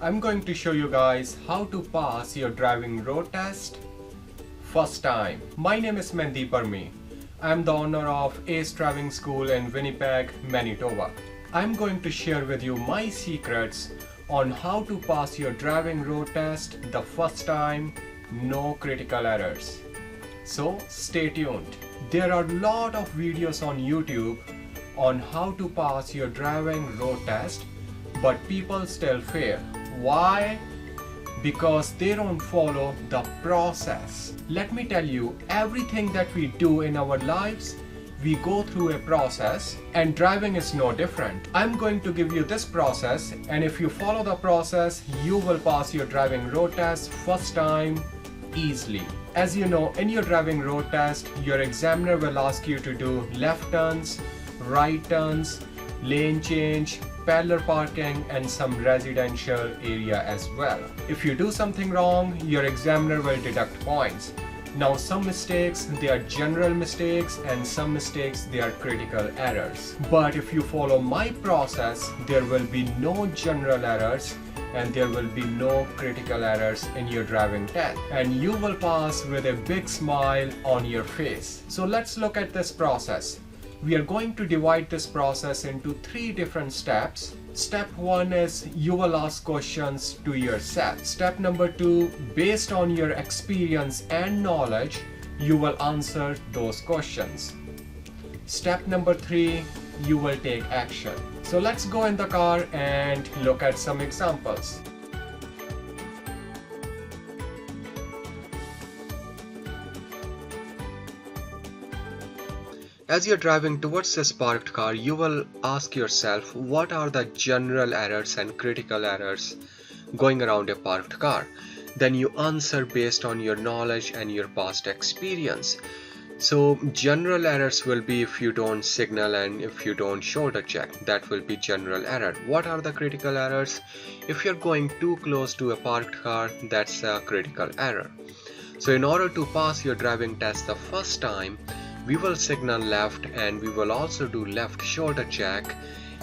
I'm going to show you guys how to pass your driving road test first time. My name is Mandeep Burmi. I'm the owner of Ace Driving School in Winnipeg, Manitoba. I'm going to share with you my secrets on how to pass your driving road test the first time, no critical errors. So stay tuned. There are a lot of videos on YouTube on how to pass your driving road test, but people still fail. Why? Because they don't follow the process. Let me tell you, everything that we do in our lives, we go through a process, and driving is no different. I'm going to give you this process, and if you follow the process, you will pass your driving road test first time easily. As you know, in your driving road test, your examiner will ask you to do left turns, right turns, lane change, parallel parking, and some residential area as well. If you do something wrong, your examiner will deduct points. Now some mistakes, they are general mistakes, and some mistakes, they are critical errors. But if you follow my process, there will be no general errors and there will be no critical errors in your driving test, and you will pass with a big smile on your face. So let's look at this process. We are going to divide this process into 3 different steps. Step 1 is you will ask questions to yourself. Step number 2, based on your experience and knowledge, you will answer those questions. Step number 3, you will take action. So let's go in the car and look at some examples. As you're driving towards this parked car, you will ask yourself, what are the general errors and critical errors going around a parked car? Then you answer based on your knowledge and your past experience. So general errors will be if you don't signal and if you don't shoulder check. That will be general error. What are the critical errors? If you're going too close to a parked car, that's a critical error. So in order to pass your driving test the first time, we will signal left, and we will also do left shoulder check,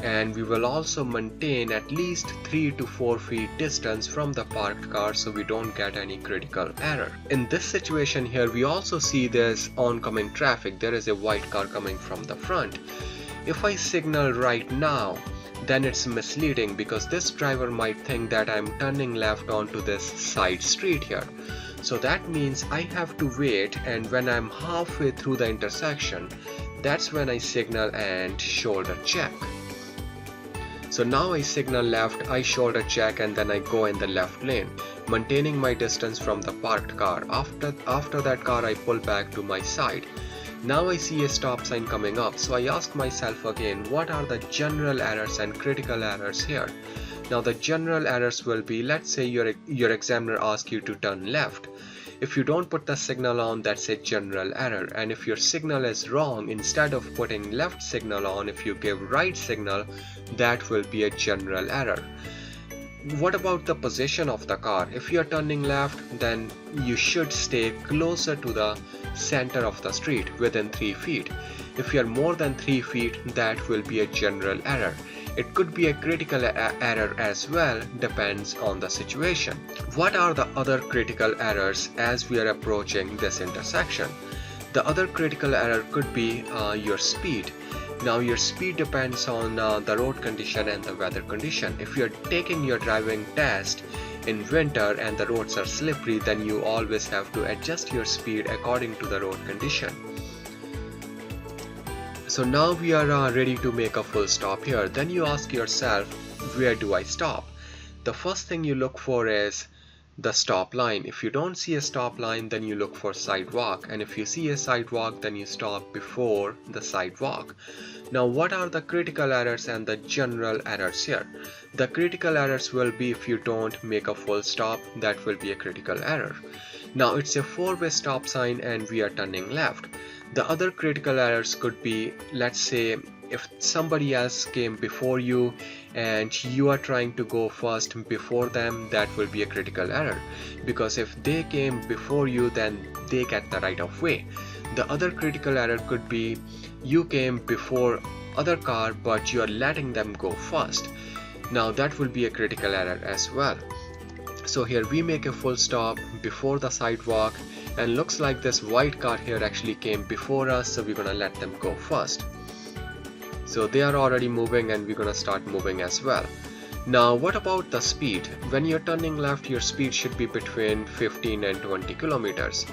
and we will also maintain at least 3 to 4 feet distance from the parked car so we don't get any critical error. In this situation here, we also see there's oncoming traffic. There is a white car coming from the front. If I signal right now, then it's misleading because this driver might think that I'm turning left onto this side street here. So that means I have to wait, and when I'm halfway through the intersection, that's when I signal and shoulder check. So now I signal left, I shoulder check, and then I go in the left lane, maintaining my distance from the parked car. After that car, I pull back to my side. Now I see a stop sign coming up, so I ask myself again, what are the general errors and critical errors here? Now the general errors will be, let's say your examiner asks you to turn left. If you don't put the signal on, that's a general error. And if your signal is wrong, instead of putting left signal on, if you give right signal, that will be a general error. What about the position of the car? If you're turning left, then you should stay closer to the center of the street, within 3 feet. If you're more than 3 feet, that will be a general error. It could be a critical error as well, depends on the situation. What are the other critical errors as we are approaching this intersection? The other critical error could be your speed. Now your speed depends on the road condition and the weather condition. If you're taking your driving test in winter and the roads are slippery, then you always have to adjust your speed according to the road condition. So now we are ready to make a full stop here. Then you ask yourself, where do I stop? The first thing you look for is the stop line. If you don't see a stop line, then you look for sidewalk, and if you see a sidewalk, then you stop before the sidewalk. Now what are the critical errors and the general errors here? The critical errors will be if you don't make a full stop, that will be a critical error. Now it's a 4-way stop sign and we are turning left. The other critical errors could be, let's say if somebody else came before you and you are trying to go first before them, that will be a critical error, because if they came before you, then they get the right of way. The other critical error could be you came before other car but you are letting them go first. Now that will be a critical error as well. So here we make a full stop before the sidewalk, and looks like this white car here actually came before us, so we're gonna let them go first. So they are already moving and we're gonna start moving as well. Now what about the speed? When you're turning left, your speed should be between 15 and 20 kilometers.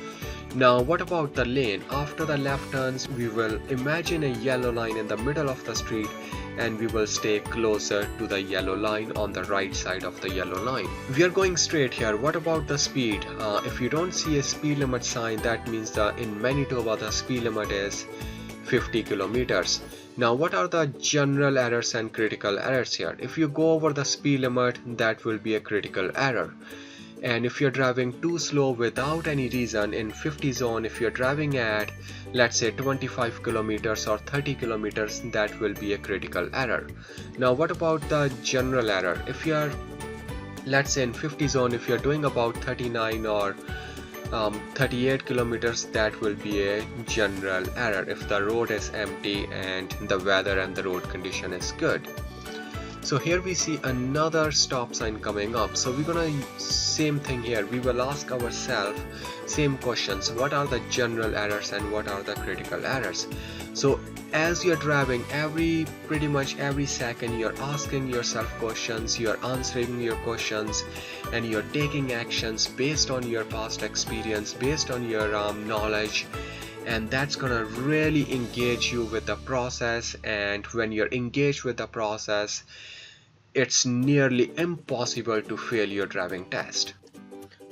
Now what about the lane? After the left turns, we will imagine a yellow line in the middle of the street, and we will stay closer to the yellow line on the right side of the yellow line. We are going straight here. What about the speed? If you don't see a speed limit sign, that means in Manitoba the speed limit is 50 kilometers. Now what are the general errors and critical errors here? If you go over the speed limit, that will be a critical error. And if you're driving too slow without any reason in 50 zone, if you're driving at let's say 25 kilometers or 30 kilometers, that will be a critical error. Now what about the general error? If you're let's say in 50 zone, if you're doing about 39 or 38 kilometers, that will be a general error if the road is empty and the weather and the road condition is good. So here we see another stop sign coming up. So we're gonna same thing here. We will ask ourselves same questions. What are the general errors and what are the critical errors? So as you're driving, pretty much every second you're asking yourself questions, you're answering your questions, and you're taking actions based on your past experience, based on your knowledge, and that's gonna really engage you with the process. And when you're engaged with the process, it's nearly impossible to fail your driving test.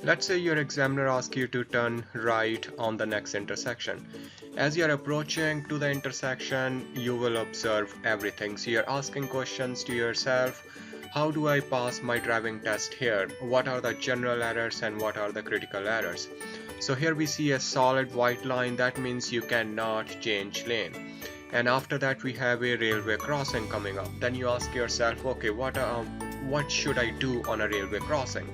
Let's say your examiner asks you to turn right on the next intersection. As you're approaching to the intersection, you will observe everything. So you're asking questions to yourself. How do I pass my driving test here? What are the general errors and what are the critical errors? So here we see a solid white line. That means you cannot change lane. And after that we have a railway crossing coming up. Then you ask yourself, okay, what should I do on a railway crossing?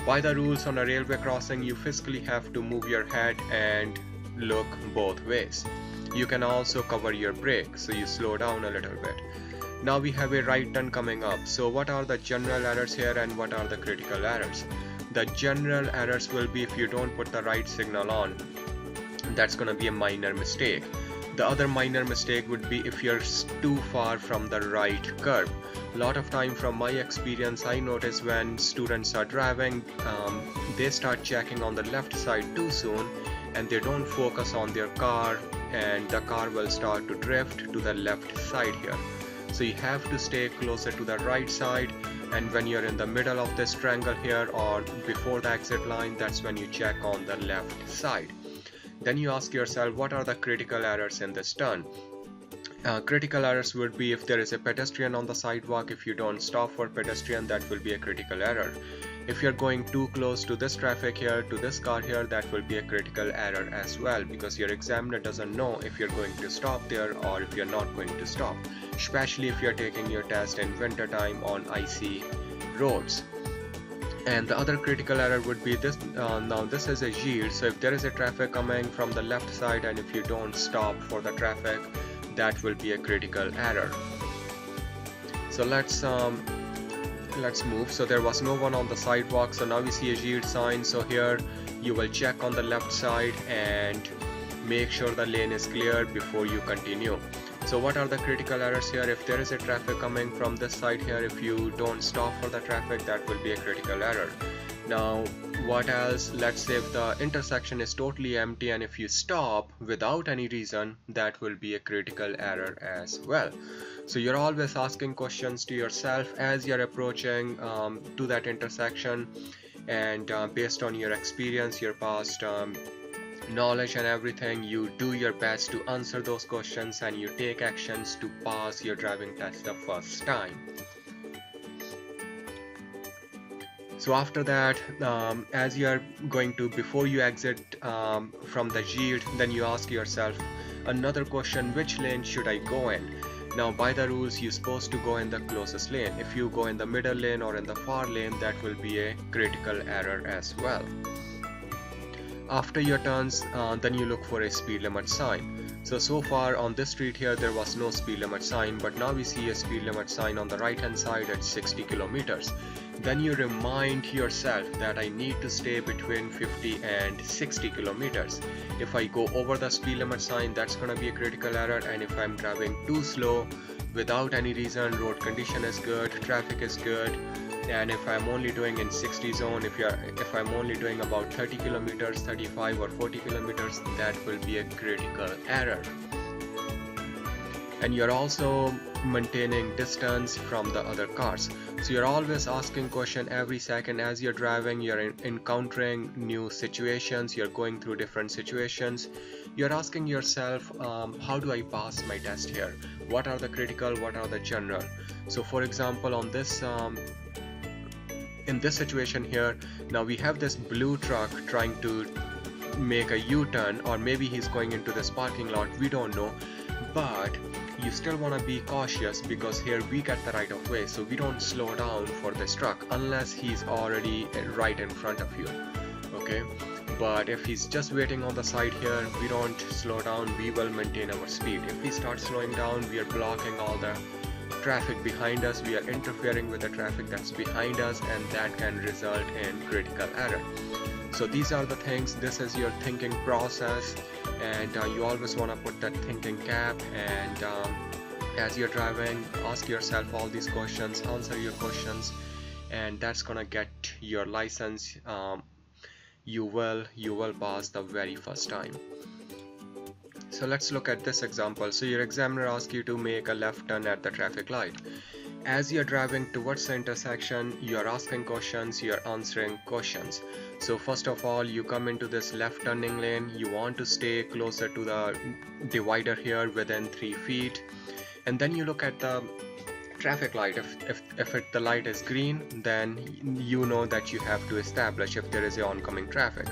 By the rules on a railway crossing, you physically have to move your head and look both ways. You can also cover your brake, so you slow down a little bit. Now we have a right turn coming up. So what are the general errors here and what are the critical errors? The general errors will be if you don't put the right signal on. That's gonna be a minor mistake. The other minor mistake would be if you're too far from the right curb. A lot of time from my experience, I notice when students are driving, they start checking on the left side too soon and they don't focus on their car, and the car will start to drift to the left side here. So you have to stay closer to the right side, and when you're in the middle of this triangle here or before the exit line, that's when you check on the left side. Then you ask yourself, what are the critical errors in this turn? Critical errors would be if there is a pedestrian on the sidewalk. If you don't stop for pedestrian, that will be a critical error. If you're going too close to this traffic here, to this car here, that will be a critical error as well, because your examiner doesn't know if you're going to stop there or if you're not going to stop, especially if you're taking your test in winter time on icy roads. And the other critical error would be this. Now this is a yield, so if there is a traffic coming from the left side and if you don't stop for the traffic, that will be a critical error. So let's move. So there was no one on the sidewalk, so now we see a yield sign. So here you will check on the left side and make sure the lane is clear before you continue. So what are the critical errors here? If there is a traffic coming from this side here, if you don't stop for the traffic, that will be a critical error. Now what else? Let's say if the intersection is totally empty and if you stop without any reason, that will be a critical error as well. So you're always asking questions to yourself as you're approaching to that intersection, and based on your experience, your past knowledge and everything, you do your best to answer those questions and you take actions to pass your driving test the first time. So after that, as you are going to, before you exit from the yield, then you ask yourself another question: which lane should I go in? Now by the rules, you're supposed to go in the closest lane. If you go in the middle lane or in the far lane, that will be a critical error as well. After your turns, then you look for a speed limit sign. So far on this street here there was no speed limit sign, but now we see a speed limit sign on the right hand side at 60 kilometers. Then you remind yourself that I need to stay between 50 and 60 kilometers. If I go over the speed limit sign, that's gonna be a critical error, and if I'm driving too slow without any reason, road condition is good, traffic is good, and if I'm only doing in 60 zone, if I'm only doing about 30 kilometers, 35 or 40 kilometers, that will be a critical error. And you're also maintaining distance from the other cars, so you're always asking question every second as you're driving. You're encountering new situations, you're going through different situations. You're asking yourself, how do I pass my test here? What are the critical, what are the general? So for example, on this in this situation here, now we have this blue truck trying to make a U-turn, or maybe he's going into this parking lot, we don't know, but you still want to be cautious because here we get the right of way, so we don't slow down for this truck unless he's already right in front of you. Okay, but if he's just waiting on the side here, we don't slow down, we will maintain our speed. If we start slowing down, we are blocking all the traffic behind us, we are interfering with the traffic that's behind us, and that can result in critical error. So these are the things, this is your thinking process, and you always want to put that thinking cap, and as you're driving, ask yourself all these questions, answer your questions, and that's gonna get your license. You will pass the very first time. So let's look at this example. So your examiner asks you to make a left turn at the traffic light. As you're driving towards the intersection, you're asking questions, you're answering questions. So first of all, you come into this left turning lane, you want to stay closer to the divider here within 3 feet, and then you look at the traffic light. If the light is green, then you know that you have to establish if there is a oncoming traffic.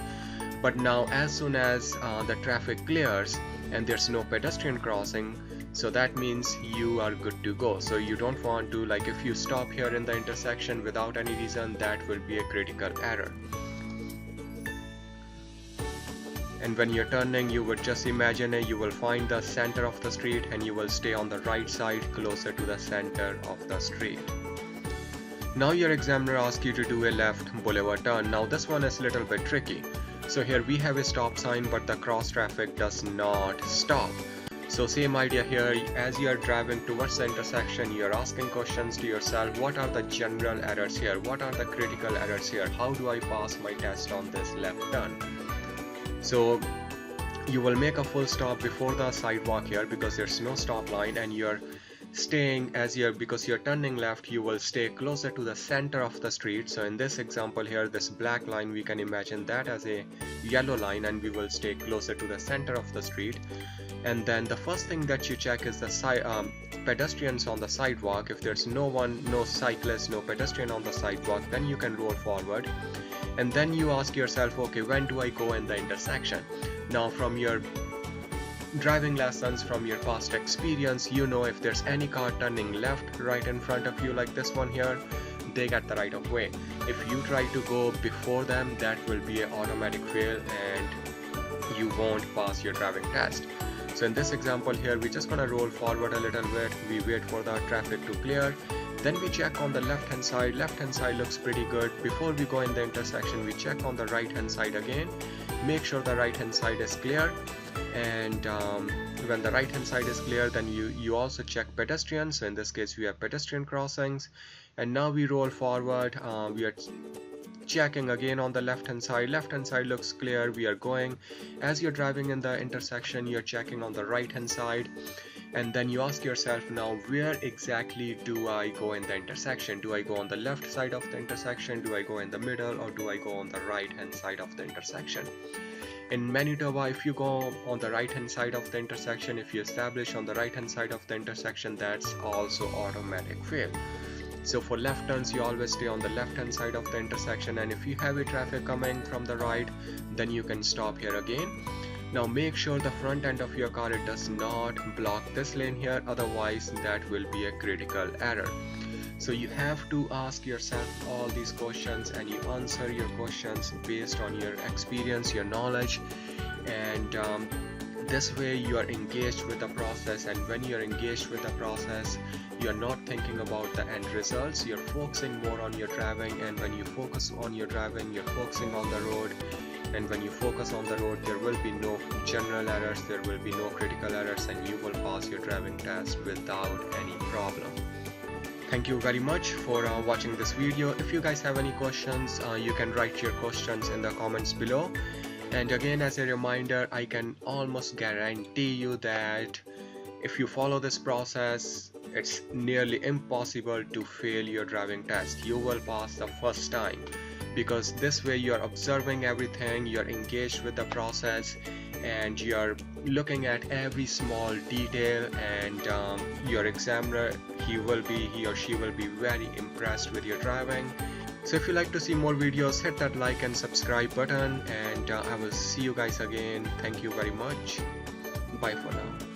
But now as soon as the traffic clears and there's no pedestrian crossing, so that means you are good to go. So you don't want to, like, if you stop here in the intersection without any reason, that will be a critical error. And when you're turning, you would just imagine you will find the center of the street and you will stay on the right side closer to the center of the street. Now your examiner asks you to do a left boulevard turn. Now this one is a little bit tricky. So here we have a stop sign, but the cross traffic does not stop. So same idea here, as you are driving towards the intersection, you are asking questions to yourself, what are the general errors here? What are the critical errors here? How do I pass my test on this left turn? So you will make a full stop before the sidewalk here because there's no stop line, and you're staying, because you're turning left, you will stay closer to the center of the street. So in this example here, this black line, we can imagine that as a yellow line, and we will stay closer to the center of the street. And then the first thing that you check is the pedestrians on the sidewalk. If there's no one, no cyclist, no pedestrian on the sidewalk, then you can roll forward. And then you ask yourself, okay, when do I go in the intersection? Now from your driving lessons, from your past experience, you know if there's any car turning left right in front of you, like this one here, they get the right of way. If you try to go before them, that will be an automatic fail and you won't pass your driving test. So in this example here, we're just gonna roll forward a little bit, we wait for the traffic to clear, then we check on the left hand side. Left hand side looks pretty good. Before we go in the intersection, we check on the right hand side again, make sure the right hand side is clear, and when the right hand side is clear, then you also check pedestrians. So in this case we have pedestrian crossings, and now we roll forward. We are checking again on the left hand side. Left hand side looks clear, we are going. As you're driving in the intersection, you're checking on the right hand side, and then you ask yourself, now where exactly do I go in the intersection? Do I go on the left side of the intersection, do I go in the middle, or do I go on the right hand side of the intersection? In Manitoba, if you go on the right hand side of the intersection, if you establish on the right hand side of the intersection, that's also automatic fail. So for left turns, you always stay on the left hand side of the intersection, and if you have a traffic coming from the right, then you can stop here again. Now make sure the front end of your car, it does not block this lane here, otherwise that will be a critical error. So you have to ask yourself all these questions, and you answer your questions based on your experience, your knowledge, and This way you are engaged with the process, and when you're engaged with the process, you're not thinking about the end results, you're focusing more on your driving. And when you focus on your driving, you're focusing on the road, and when you focus on the road, there will be no general errors, there will be no critical errors, and you will pass your driving test without any problem. Thank you very much for watching this video. If you guys have any questions, you can write your questions in the comments below. And again, as a reminder, I can almost guarantee you that if you follow this process, it's nearly impossible to fail your driving test. You will pass the first time, because this way you're observing everything, you're engaged with the process, and you're looking at every small detail, and your examiner, he or she will be very impressed with your driving. So if you like to see more videos, hit that like and subscribe button, and I will see you guys again. Thank you very much. Bye for now.